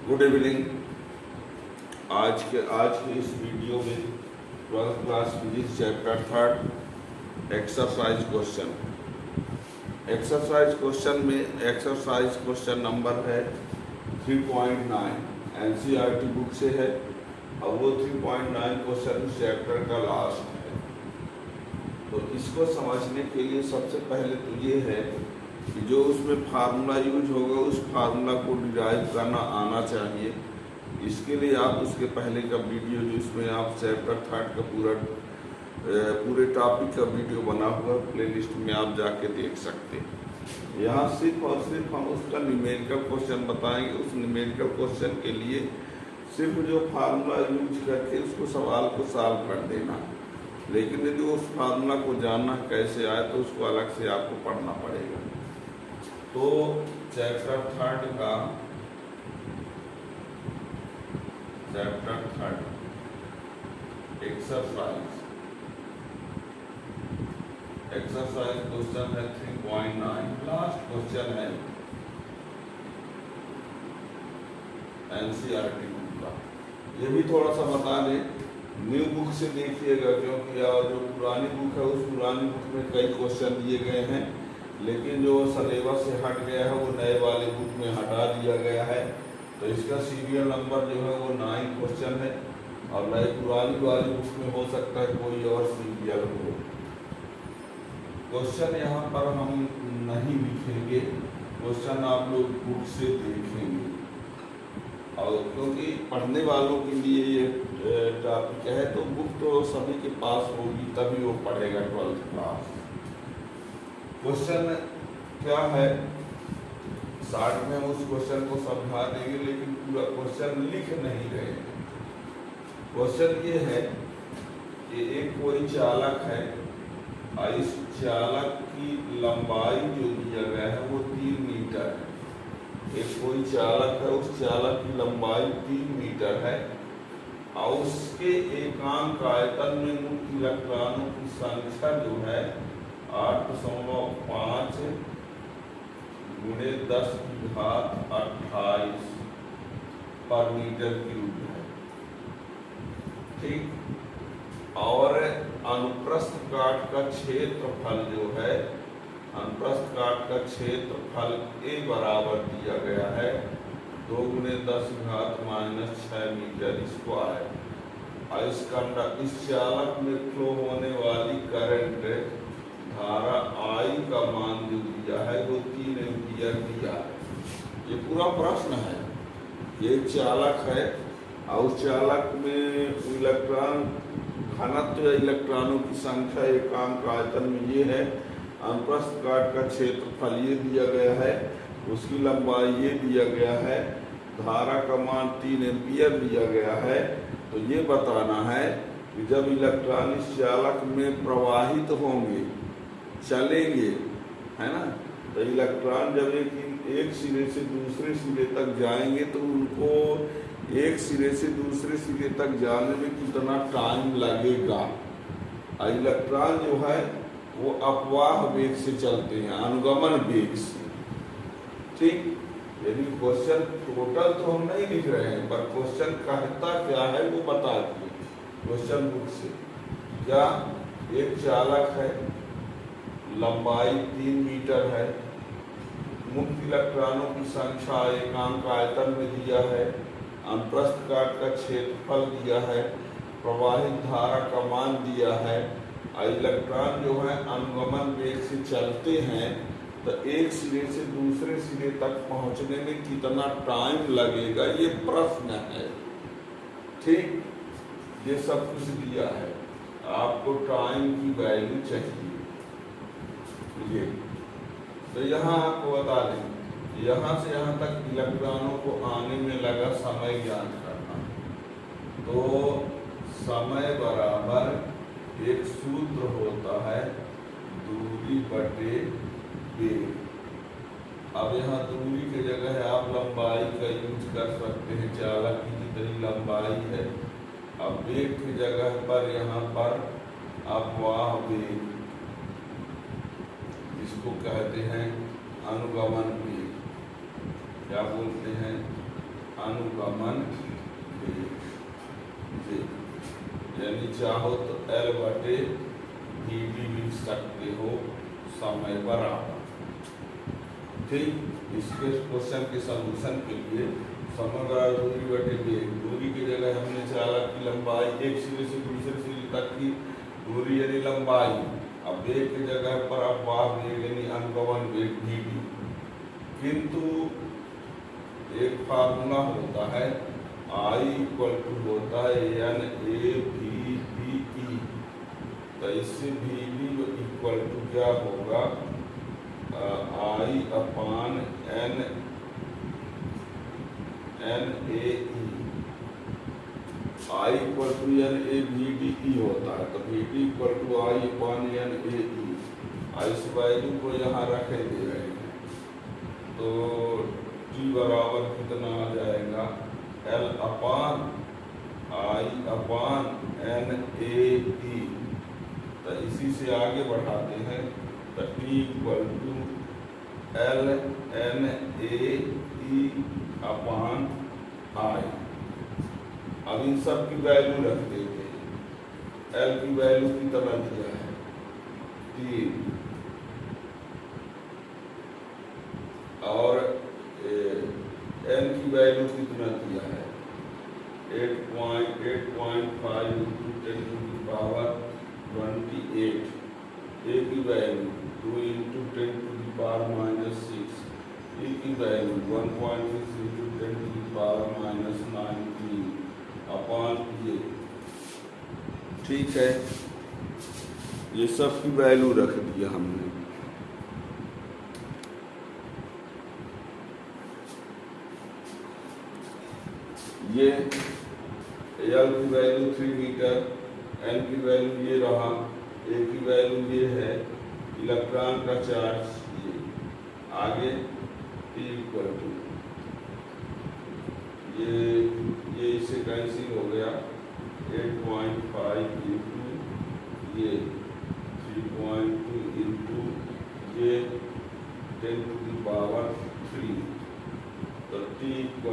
Good evening. आज के इस वीडियो में 12th class physics chapter 3 exercise question number है 3.9 एनसीईआरटी बुक से है और वो 3.9 क्वेश्चन चैप्टर का लास्ट है। तो इसको समझने के लिए सबसे पहले तो ये है कि जो उसमें फार्मूला यूज होगा उस फार्मूला को डिराइव करना आना चाहिए। इसके लिए आप उसके पहले का वीडियो जो इसमें आप चैप्टर 3 का पूरे टॉपिक का वीडियो बना हुआ प्लेलिस्ट में आप जाके देख सकते हैं। यहाँ सिर्फ और सिर्फ हम उसका न्यूमेरिकल क्वेश्चन बताएंगे। उस न्यूमेरिकल क्वेश्चन के लिए सिर्फ जो फार्मूला यूज करके उसको सवाल को सॉल्व कर देना, लेकिन यदि उस फार्मूला को जानना कैसे आए तो उसको अलग से आपको पढ़ना पड़ेगा। तो चैप्टर 3 का एक्सरसाइज क्वेश्चन है 3.9 लास्ट क्वेश्चन है एनसीईआरटी बुक का। ये भी थोड़ा सा बता दें, न्यू बुक से देखिएगा क्योंकि जो पुरानी बुक है उस पुरानी बुक में कई क्वेश्चन दिए गए हैं, लेकिन जो सिलेबस से हट गया है वो नए वाले बुक में हटा दिया गया है। तो इसका सीरियल नंबर जो है वो 9 क्वेश्चन है और नई पुरानी वाली बुक में हो सकता है कोई और सीरियल हो। क्वेश्चन यहाँ पर हम नहीं लिखेंगे, क्वेश्चन आप लोग बुक से देखेंगे और क्योंकि पढ़ने वालों के लिए ये टॉपिक है तो बुक तो सभी के पास होगी तभी वो पढ़ेगा 12th क्लास। क्वेश्चन क्या है शॉर्ट में उस क्वेश्चन को समझा देंगे, लेकिन पूरा क्वेश्चन लिख नहीं रहे हैं। क्वेश्चन ये है कि एक कोई चालक है और इस चालक की लंबाई जो दिया गया है वो 3 मीटर है। एक कोई चालक है, उस चालक की लंबाई 3 मीटर है और उसके एकांक आयतन में मुक्त इलेक्ट्रॉनों की संख्या जो है 8.5 गुणे 10 की घात 28 पर मीटर क्यूब है। ठीक, और अनुप्रस्थ काट का क्षेत्रफल जो है, अनुप्रस्थ काट का क्षेत्रफल ए बराबर दिया गया है 2 गुणे 10 घात -6 मीटर स्क्वायर। और इस चालक में फ्लो होने वाली करंट धारा आई का मान जो दिया है वो 3 एम्पियर दिया है। ये पूरा प्रश्न है। ये चालक है और उस चालक में इलेक्ट्रॉन घनत्व या इलेक्ट्रॉनों की संख्या एकांक आयतन में ये है, अनुप्रस्थ काट का क्षेत्रफल ये दिया गया है, उसकी लंबाई ये दिया गया है, धारा का मान 3 एम्पियर दिया गया है। तो ये बताना है कि जब इलेक्ट्रॉन इस चालक में प्रवाहित होंगे, चलेंगे, है ना, तो इलेक्ट्रॉन जब एक सिरे से दूसरे सिरे तक जाएंगे तो उनको एक सिरे से दूसरे सिरे तक जाने में कितना टाइम लगेगा। और इलेक्ट्रॉन जो है वो अपवाह वेग से चलते हैं, अनुगमन वेग से। ठीक, यदि क्वेश्चन टोटल तो हम नहीं लिख रहे हैं पर क्वेश्चन कहता क्या है वो बता दिए क्वेश्चन बुक से। क्या एक चालक है, लंबाई 3 मीटर है, मुक्त इलेक्ट्रॉनों की संख्या एकांक आयतन में दिया है, अनुप्रस्थ काट का क्षेत्रफल दिया है, प्रवाहित धारा का मान दिया है और इलेक्ट्रॉन जो है अनुगमन वेग से चलते हैं, तो एक सिरे से दूसरे सिरे तक पहुंचने में कितना टाइम लगेगा ये प्रश्न है। ठीक, ये सब कुछ दिया है, आपको टाइम की वैल्यू चाहिए। ये तो यहाँ आपको बता दें, यहाँ से यहाँ तक इलेक्ट्रॉनों को आने में लगा समय ज्ञात करना। तो समय बराबर एक सूत्र होता है दूरी बटे वेग। अब यहाँ दूरी की जगह है आप लंबाई का यूज कर सकते हैं, चालक की जितनी लंबाई है। अब वेग की जगह पर यहाँ पर अपवाह वेग, इसको कहते हैं अनुगमन वेग। क्या बोलते हैं? अनुगमन वेग, यानी चाहो तो L बटे VD लिख सकते हो समय बराबर। ठीक, इसके क्वेश्चन के सॉल्यूशन के लिए समय बराबर दूरी बटे वेग, दूरी की जगह हमने चालक की लंबाई, एक सिरे से दूसरे सिरे तक की दूरी यानी लंबाई, अब वेग की जगह पर अपवाह वेग यानी अनुगमन वेग VD। किंतु एक फार्मूला होता है I = होता है NAVBE, तो इससे VD = क्या होगा I/NAE, I = NAVDE होता है, तो VD = I/NAE। इस वैल्यू को यहाँ रखेंगे, तो T बराबर कितना आ जाएगा L/I/NAE, तो इसी से आगे बढ़ाते हैं, तो T = LNAE/I। अब इन सब की वैल्यू रख देते हैं। L की वैल्यू कितना दिया है 3, और N की वैल्यू कितना दिया है 8.5 × 10⁻28, A की वैल्यू 2 × 10⁻6, E की वैल्यू 1.6 × 10⁻19 अपॉन ये। ठीक है, ये सब की वैल्यू रख दिया हमने। ये L की वैल्यू 3 मीटर, N की वैल्यू ये रहा, A की वैल्यू ये है, इलेक्ट्रॉन का चार्ज ये, आगे T = ये इससे कैंसिल हो गया 8.5 × ये 3.2 × ये 10⁻3, तो T =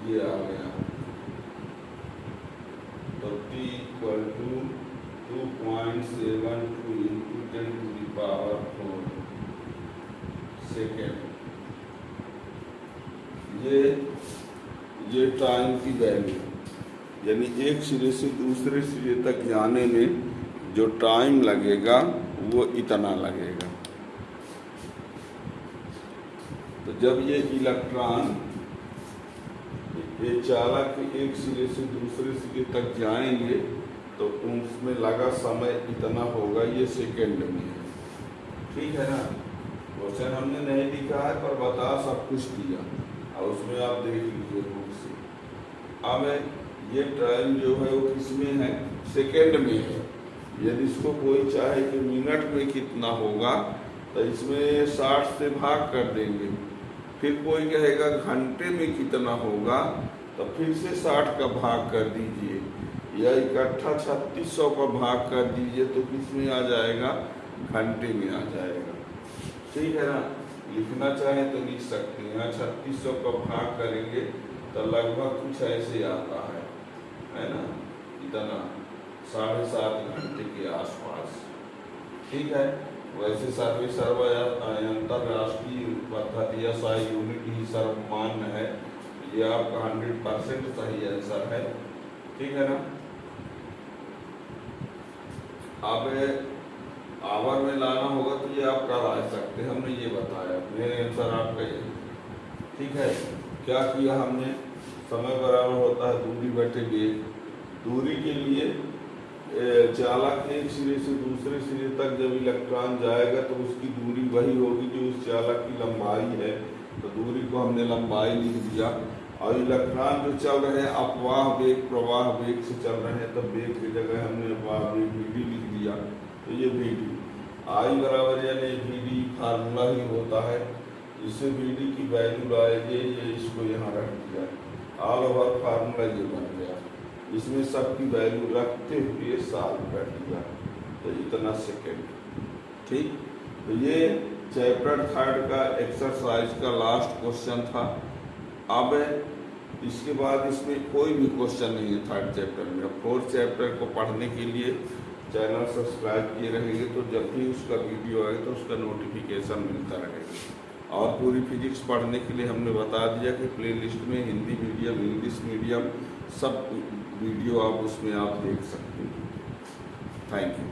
ये आ गया, तो T = 2.72 × 10⁻4 सेकेंड। ये टाइम की वैल्यू, यानी एक सिरे से दूसरे सिरे तक जाने में जो टाइम लगेगा वो इतना लगेगा। तो जब ये इलेक्ट्रॉन ये चालक के एक सिरे से दूसरे सिरे तक जाएंगे तो उसमें लगा समय इतना होगा, ये सेकेंड में है। ठीक है ना, क्वेश्चन हमने नहीं लिखा है पर बता सब कुछ दिया, और उसमें आप देख लीजिए बुक से। अब ये टाइम जो है वो किसमें है, सेकेंड में है। यदि इसको कोई चाहे कि मिनट में कितना होगा तो इसमें 60 से भाग कर देंगे, फिर कोई कहेगा घंटे में कितना होगा तो फिर से 60 का भाग कर दीजिए, या इकट्ठा 3600 का भाग कर दीजिए, तो किसमें आ जाएगा, घंटे में आ जाएगा। ठीक है ना, लिखना चाहे तो लिख सकते हैं। 3600 का भाग करेंगे तो लगभग कुछ ऐसे आता है ना, इतना 7.5 घंटे के आसपास। ठीक है, वैसे अंतरराष्ट्रीय पद्धति SI यूनिट ही सर्वमान्य है, ये आपका 100% सही आंसर है। ठीक है ना, अब आवर में लाना होगा तो ये आप कर आ सकते हैं, हमने ये बताया, मेरे आंसर आपका ये। ठीक है, क्या किया हमने, समय बराबर होता है दूरी बटे वेग। दूरी के लिए चालक एक सिरे से दूसरे सिरे तक जब इलेक्ट्रॉन जाएगा तो उसकी दूरी वही होगी जो उस चालक की लंबाई है, तो दूरी को हमने लंबाई लिख दिया। और इलेक्ट्रॉन जो चल रहे हैं अपवाह वेग प्रवाह वेग से चल रहे हैं, तब वेग की जगह हमने अपवाह वेग VD लिख दिया, तो ये VD। I बराबर यानी VD फार्मूला ही होता है, इससे VD की वैल्यू लाएंगे, ये इसको यहाँ रख दिया, ऑल ओवर फार्मूला ये बन गया। इसमें सबकी वैल्यू रखते हुए साल कर दिया, तो इतना सेकेंड। ठीक, तो ये चैप्टर 3 का एक्सरसाइज का लास्ट क्वेश्चन था। अब इसके बाद इसमें कोई भी क्वेश्चन नहीं है थर्ड चैप्टर में। अब फोर्थ चैप्टर को पढ़ने के लिए चैनल सब्सक्राइब किए रहेंगे तो जब भी उसका वीडियो आए तो उसका नोटिफिकेशन मिलता रहेगा। और पूरी फिजिक्स पढ़ने के लिए हमने बता दिया कि प्लेलिस्ट में हिंदी मीडियम, इंग्लिश मीडियम सब वीडियो आप उसमें आप देख सकते हैं। Thank you.